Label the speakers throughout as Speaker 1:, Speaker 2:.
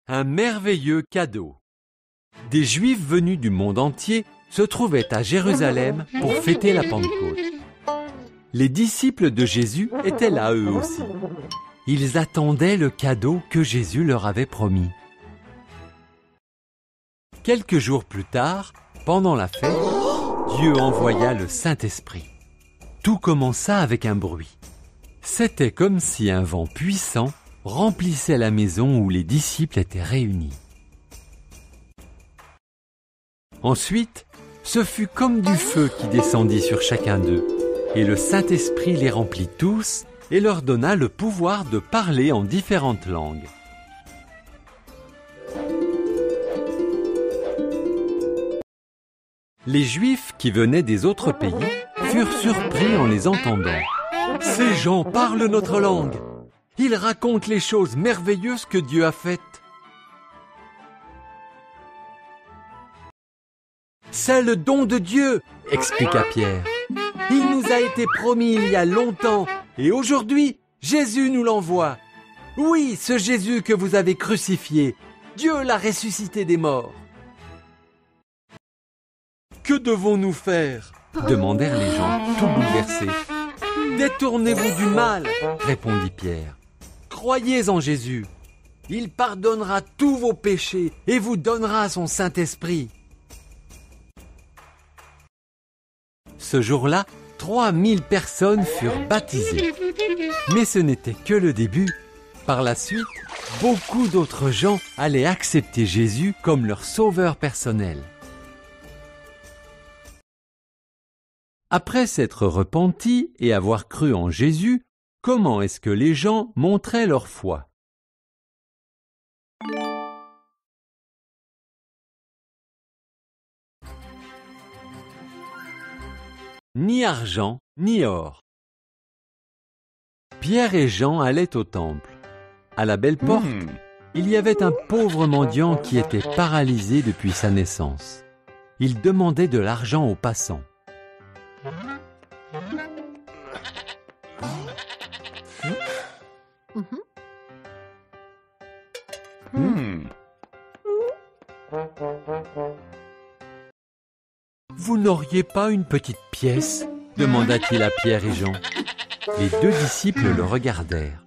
Speaker 1: Un merveilleux cadeau. Des Juifs venus du monde entier se trouvaient à Jérusalem pour fêter la Pentecôte. Les disciples de Jésus étaient là eux aussi. Ils attendaient le cadeau que Jésus leur avait promis. Quelques jours plus tard, pendant la fête, Dieu envoya le Saint-Esprit. Tout commença avec un bruit. C'était comme si un vent puissant remplissait la maison où les disciples étaient réunis. Ensuite, ce fut comme du feu qui descendit sur chacun d'eux, et le Saint-Esprit les remplit tous et leur donna le pouvoir de parler en différentes langues. Les Juifs qui venaient des autres pays furent surpris en les entendant. « Ces gens parlent notre langue. Ils racontent les choses merveilleuses que Dieu a faites. » « C'est le don de Dieu, » expliqua Pierre. « Il nous a été promis il y a longtemps, et aujourd'hui, Jésus nous l'envoie. Oui, ce Jésus que vous avez crucifié, Dieu l'a ressuscité des morts. » « Que devons-nous faire ?» demandèrent les gens, tout bouleversés. « Détournez-vous du mal, » répondit Pierre. « Croyez en Jésus. Il pardonnera tous vos péchés et vous donnera son Saint-Esprit. » Ce jour-là, 3000 personnes furent baptisées. Mais ce n'était que le début. Par la suite, beaucoup d'autres gens allaient accepter Jésus comme leur sauveur personnel. Après s'être repentis et avoir cru en Jésus, comment est-ce que les gens montraient leur foi? Ni argent, ni or. Pierre et Jean allaient au temple. À la belle porte, il y avait un pauvre mendiant qui était paralysé depuis sa naissance. Il demandait de l'argent aux passants. Vous n'auriez pas une petite pièce? Demanda-t-il à Pierre et Jean. Les deux disciples le regardèrent.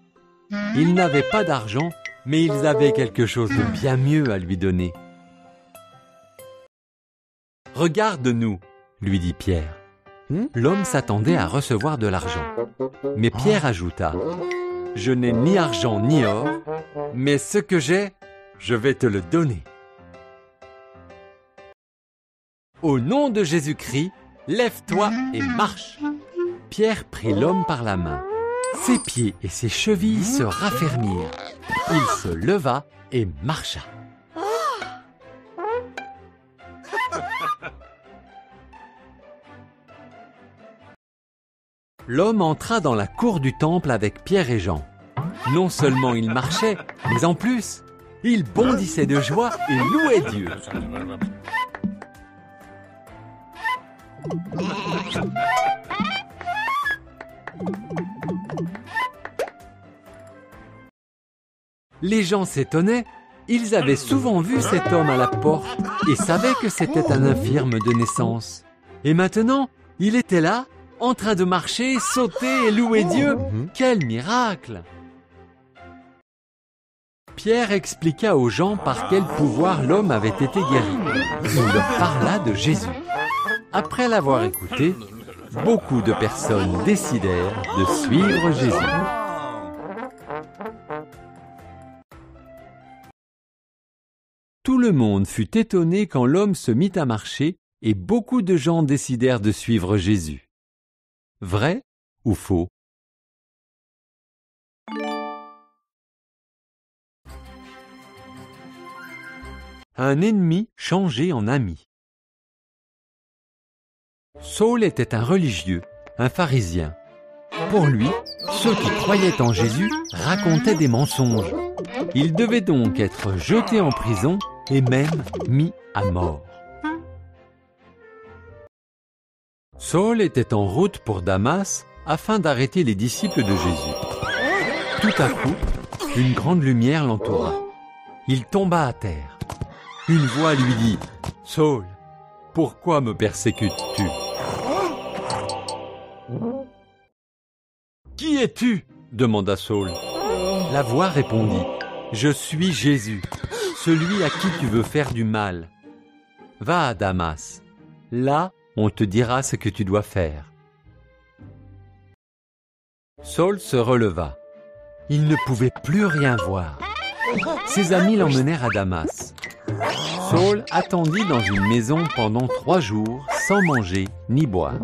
Speaker 1: Ils n'avaient pas d'argent, mais ils avaient quelque chose de bien mieux à lui donner. « Regarde-nous, » lui dit Pierre. L'homme s'attendait à recevoir de l'argent. Mais Pierre ajouta, « Je n'ai ni argent ni or, mais ce que j'ai, je vais te le donner. » Au nom de Jésus-Christ, lève-toi et marche. Pierre prit l'homme par la main. Ses pieds et ses chevilles se raffermirent. Il se leva et marcha. L'homme entra dans la cour du temple avec Pierre et Jean. Non seulement il marchait, mais en plus, il bondissait de joie et louait Dieu. Les gens s'étonnaient. Ils avaient souvent vu cet homme à la porte et savaient que c'était un infirme de naissance. Et maintenant, il était là, en train de marcher, sauter et louer Dieu. Quel miracle! Pierre expliqua aux gens par quel pouvoir l'homme avait été guéri. Il leur parla de Jésus. Après l'avoir écouté, beaucoup de personnes décidèrent de suivre Jésus. Tout le monde fut étonné quand l'homme se mit à marcher et beaucoup de gens décidèrent de suivre Jésus. Vrai ou faux? Un ennemi changé en ami. Saul était un religieux, un pharisien. Pour lui, ceux qui croyaient en Jésus racontaient des mensonges. Il devait donc être jeté en prison et même mis à mort. Saul était en route pour Damas afin d'arrêter les disciples de Jésus. Tout à coup, une grande lumière l'entoura. il tomba à terre. Une voix lui dit « Saul, pourquoi me persécutes-tu » ? « Qui es-tu » demanda Saul. La voix répondit « Je suis Jésus, celui à qui tu veux faire du mal. Va à Damas, là on te dira ce que tu dois faire. » Saul se releva. Il ne pouvait plus rien voir. Ses amis l'emmenèrent à Damas. Saul attendit dans une maison pendant 3 jours sans manger ni boire.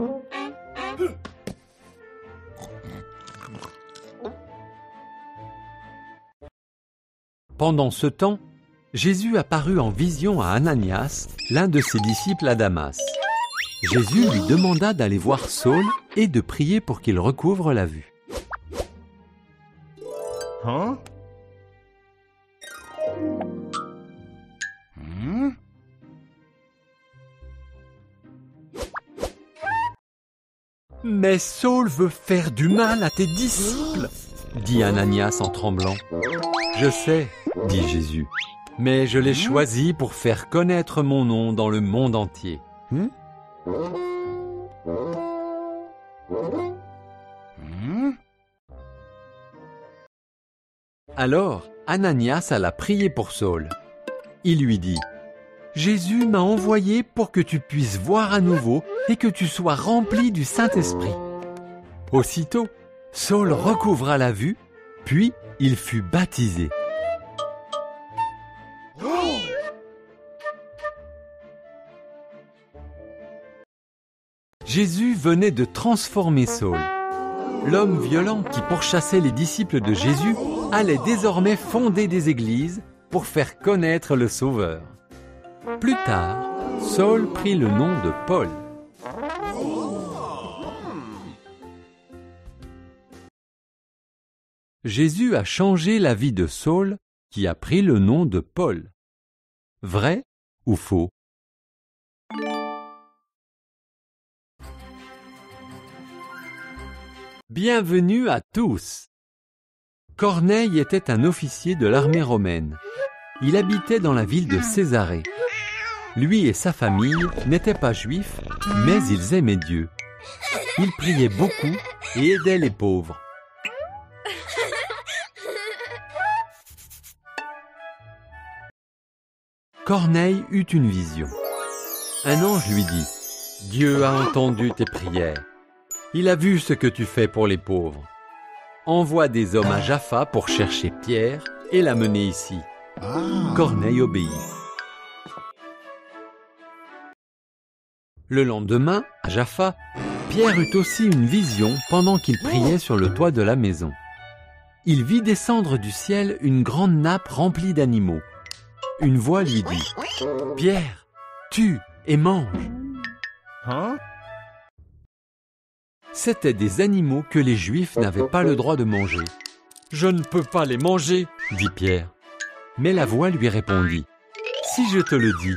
Speaker 1: Pendant ce temps, Jésus apparut en vision à Ananias, l'un de ses disciples à Damas. Jésus lui demanda d'aller voir Saul et de prier pour qu'il recouvre la vue.
Speaker 2: Hein?
Speaker 1: Mais Saul veut faire du mal à tes disciples, dit Ananias en tremblant. Je sais, dit Jésus, mais je l'ai choisi pour faire connaître mon nom dans le monde entier. Alors, Ananias alla prier pour Saul. Il lui dit « Jésus m'a envoyé pour que tu puisses voir à nouveau et que tu sois rempli du Saint-Esprit. » Aussitôt, Saul recouvra la vue, puis il fut baptisé. Jésus venait de transformer Saul. L'homme violent qui pourchassait les disciples de Jésus allait désormais fonder des églises pour faire connaître le Sauveur. Plus tard, Saul prit le nom de Paul. Jésus a changé la vie de Saul qui a pris le nom de Paul. Vrai ou faux? Bienvenue à tous. Corneille était un officier de l'armée romaine. Il habitait dans la ville de Césarée. Lui et sa famille n'étaient pas juifs, mais ils aimaient Dieu. Ils priaient beaucoup et aidaient les pauvres. Corneille eut une vision. Un ange lui dit « Dieu a entendu tes prières. Il a vu ce que tu fais pour les pauvres. Envoie des hommes à Jaffa pour chercher Pierre et l'amener ici. » Corneille obéit. Le lendemain, à Jaffa, Pierre eut aussi une vision pendant qu'il priait sur le toit de la maison. Il vit descendre du ciel une grande nappe remplie d'animaux. Une voix lui dit « Pierre, tue et mange. » C'étaient des animaux que les Juifs n'avaient pas le droit de manger. « Je ne peux pas les manger, » dit Pierre. Mais la voix lui répondit « Si je te le dis,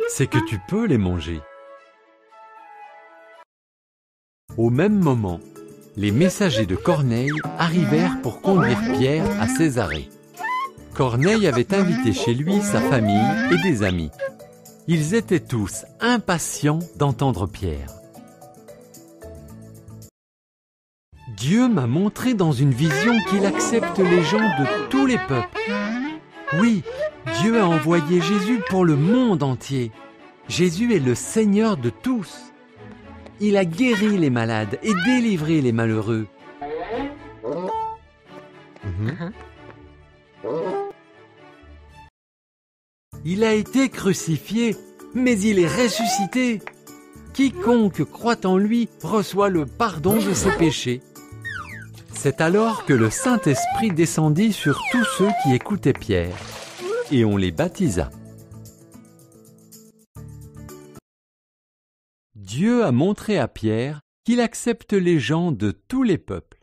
Speaker 1: c'est que tu peux les manger. » Au même moment, les messagers de Corneille arrivèrent pour conduire Pierre à Césarée. Corneille avait invité chez lui sa famille et des amis. Ils étaient tous impatients d'entendre Pierre. « Dieu m'a montré dans une vision qu'il accepte les gens de tous les peuples. Oui, Dieu a envoyé Jésus pour le monde entier. Jésus est le Seigneur de tous. Il a guéri les malades et délivré les malheureux. Il a été crucifié, mais il est ressuscité. Quiconque croit en lui reçoit le pardon de ses péchés. » C'est alors que le Saint-Esprit descendit sur tous ceux qui écoutaient Pierre, et on les baptisa. Dieu a montré à Pierre qu'il accepte les gens de tous les peuples.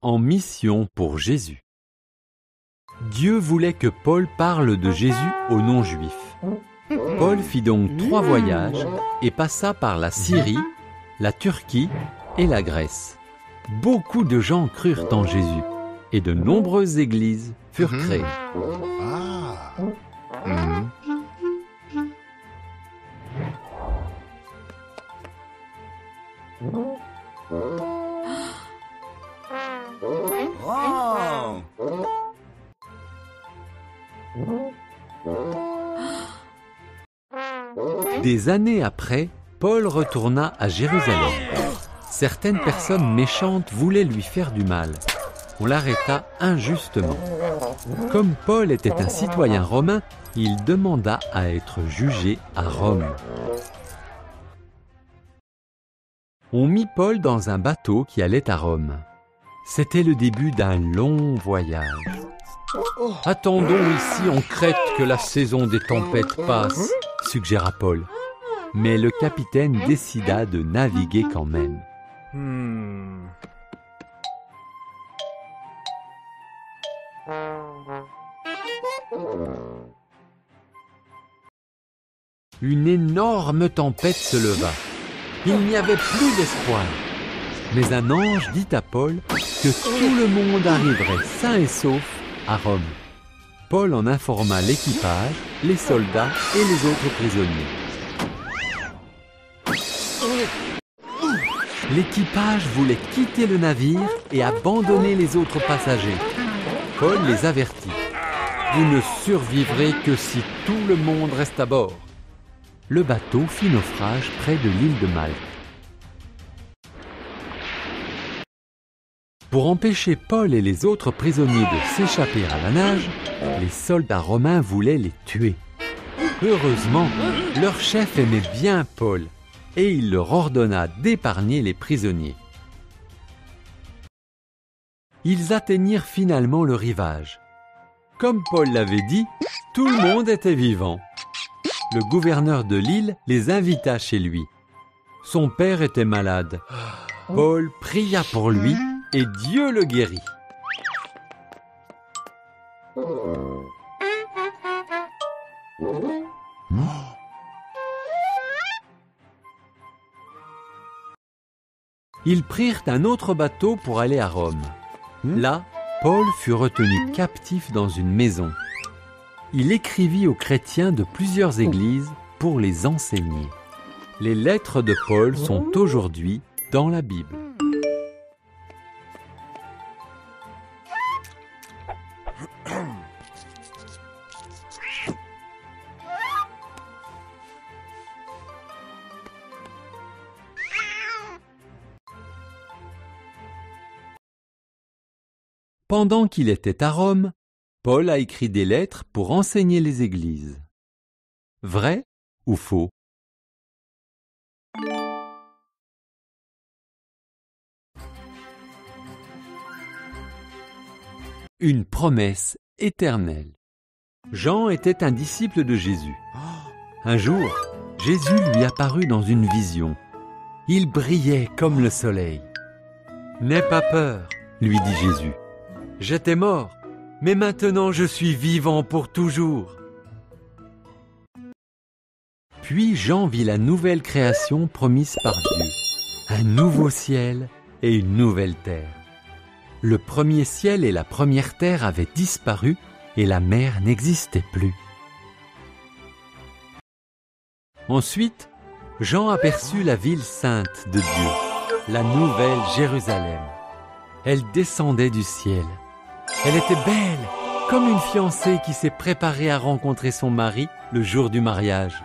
Speaker 1: En mission pour Jésus. Dieu voulait que Paul parle de Jésus aux non-juifs. Paul fit donc 3 voyages et passa par la Syrie, la Turquie et la Grèce. Beaucoup de gens crurent en Jésus et de nombreuses églises furent créées.
Speaker 2: Ah. Mhm. Wow.
Speaker 1: Des années après, Paul retourna à Jérusalem. Certaines personnes méchantes voulaient lui faire du mal. On l'arrêta injustement. Comme Paul était un citoyen romain, il demanda à être jugé à Rome. On mit Paul dans un bateau qui allait à Rome. C'était le début d'un long voyage. « Attendons ici en Crète que la saison des tempêtes passe », suggéra Paul. Mais le capitaine décida de naviguer quand même. Une énorme tempête se leva. Il n'y avait plus d'espoir. Mais un ange dit à Paul que tout le monde arriverait sain et sauf à Rome. Paul en informa l'équipage, les soldats et les autres prisonniers. L'équipage voulait quitter le navire et abandonner les autres passagers. Paul les avertit. « Vous ne survivrez que si tout le monde reste à bord. » Le bateau fit naufrage près de l'île de Malte. Pour empêcher Paul et les autres prisonniers de s'échapper à la nage, les soldats romains voulaient les tuer. Heureusement, leur chef aimait bien Paul et il leur ordonna d'épargner les prisonniers. Ils atteignirent finalement le rivage. Comme Paul l'avait dit, tout le monde était vivant. Le gouverneur de l'île les invita chez lui. Son père était malade. Paul pria pour lui et Dieu le guérit. Ils prirent un autre bateau pour aller à Rome. Là, Paul fut retenu captif dans une maison. Il écrivit aux chrétiens de plusieurs églises pour les enseigner. Les lettres de Paul sont aujourd'hui dans la Bible. Pendant qu'il était à Rome, Paul a écrit des lettres pour enseigner les églises. Vrai ou faux? Une promesse éternelle. Jean était un disciple de Jésus. Un jour, Jésus lui apparut dans une vision. Il brillait comme le soleil. « N'aie pas peur, lui dit Jésus. J'étais mort, mais maintenant je suis vivant pour toujours. » Puis Jean vit la nouvelle création promise par Dieu, un nouveau ciel et une nouvelle terre. Le premier ciel et la première terre avaient disparu et la mer n'existait plus. Ensuite, Jean aperçut la ville sainte de Dieu, la nouvelle Jérusalem. Elle descendait du ciel. Elle était belle, comme une fiancée qui s'est préparée à rencontrer son mari le jour du mariage.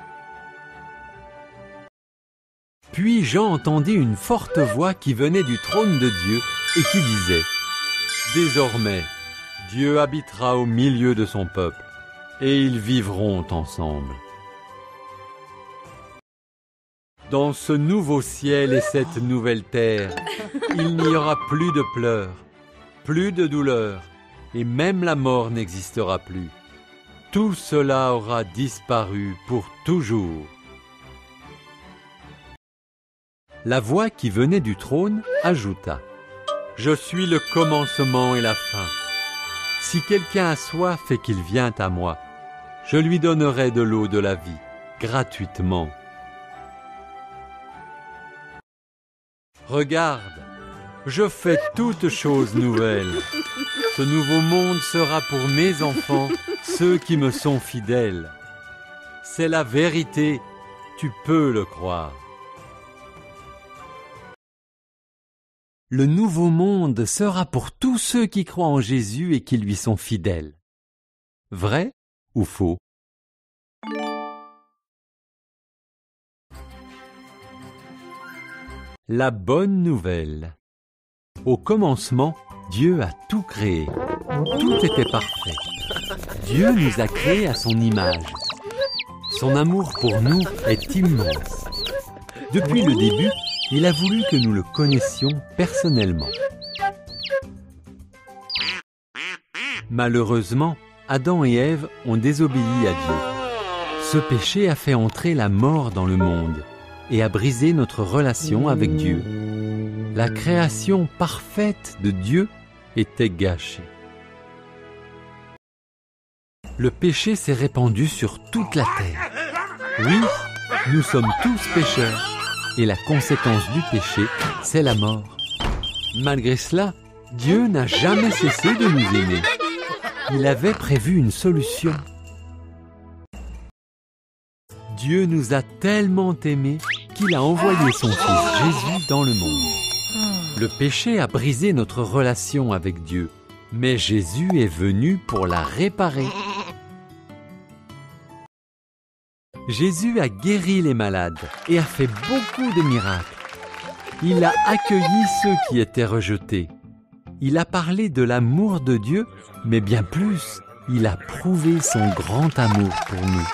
Speaker 1: Puis Jean entendit une forte voix qui venait du trône de Dieu et qui disait « Désormais, Dieu habitera au milieu de son peuple, et ils vivront ensemble. » Dans ce nouveau ciel et cette nouvelle terre, il n'y aura plus de pleurs, plus de douleur, et même la mort n'existera plus. Tout cela aura disparu pour toujours. La voix qui venait du trône ajouta « Je suis le commencement et la fin. Si quelqu'un a soif et qu'il vient à moi, je lui donnerai de l'eau de la vie, gratuitement. » Regarde, je fais toutes choses nouvelles. Ce nouveau monde sera pour mes enfants, ceux qui me sont fidèles. C'est la vérité, tu peux le croire. Le nouveau monde sera pour tous ceux qui croient en Jésus et qui lui sont fidèles. Vrai ou faux? La bonne nouvelle. Au commencement, Dieu a tout créé. Tout était parfait. Dieu nous a créés à son image. Son amour pour nous est immense. Depuis le début, il a voulu que nous le connaissions personnellement. Malheureusement, Adam et Ève ont désobéi à Dieu. Ce péché a fait entrer la mort dans le monde et a brisé notre relation avec Dieu. La création parfaite de Dieu était gâchée. Le péché s'est répandu sur toute la terre. Oui, nous sommes tous pécheurs. Et la conséquence du péché, c'est la mort. Malgré cela, Dieu n'a jamais cessé de nous aimer. Il avait prévu une solution. Dieu nous a tellement aimés qu'il a envoyé son Fils Jésus dans le monde. Le péché a brisé notre relation avec Dieu, mais Jésus est venu pour la réparer. Jésus a guéri les malades et a fait beaucoup de miracles. Il a accueilli ceux qui étaient rejetés. Il a parlé de l'amour de Dieu, mais bien plus, il a prouvé son grand amour pour nous.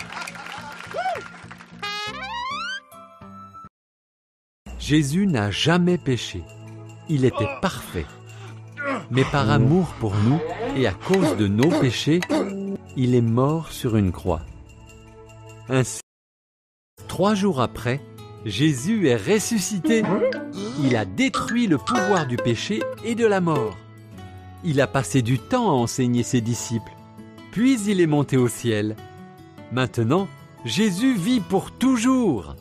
Speaker 1: Jésus n'a jamais péché. Il était parfait. Mais par amour pour nous et à cause de nos péchés, il est mort sur une croix. Ainsi, 3 jours après, Jésus est ressuscité. Il a détruit le pouvoir du péché et de la mort. Il a passé du temps à enseigner ses disciples. Puis il est monté au ciel. Maintenant, Jésus vit pour toujours.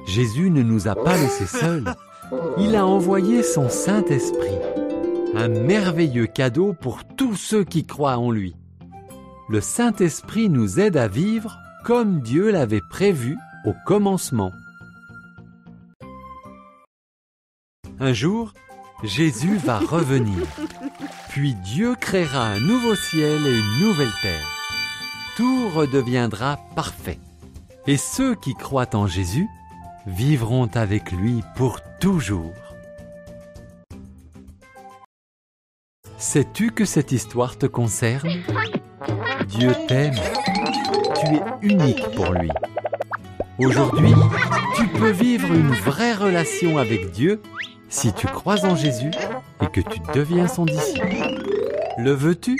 Speaker 1: Jésus ne nous a pas laissés seuls. Il a envoyé son Saint-Esprit, un merveilleux cadeau pour tous ceux qui croient en lui. Le Saint-Esprit nous aide à vivre comme Dieu l'avait prévu au commencement. Un jour, Jésus va revenir. Puis Dieu créera un nouveau ciel et une nouvelle terre. Tout redeviendra parfait. Et ceux qui croient en Jésus vivront avec lui pour toujours. Sais-tu que cette histoire te concerne? Dieu t'aime. Tu es unique pour lui. Aujourd'hui, tu peux vivre une vraie relation avec Dieu si tu crois en Jésus et que tu deviens son disciple. Le veux-tu?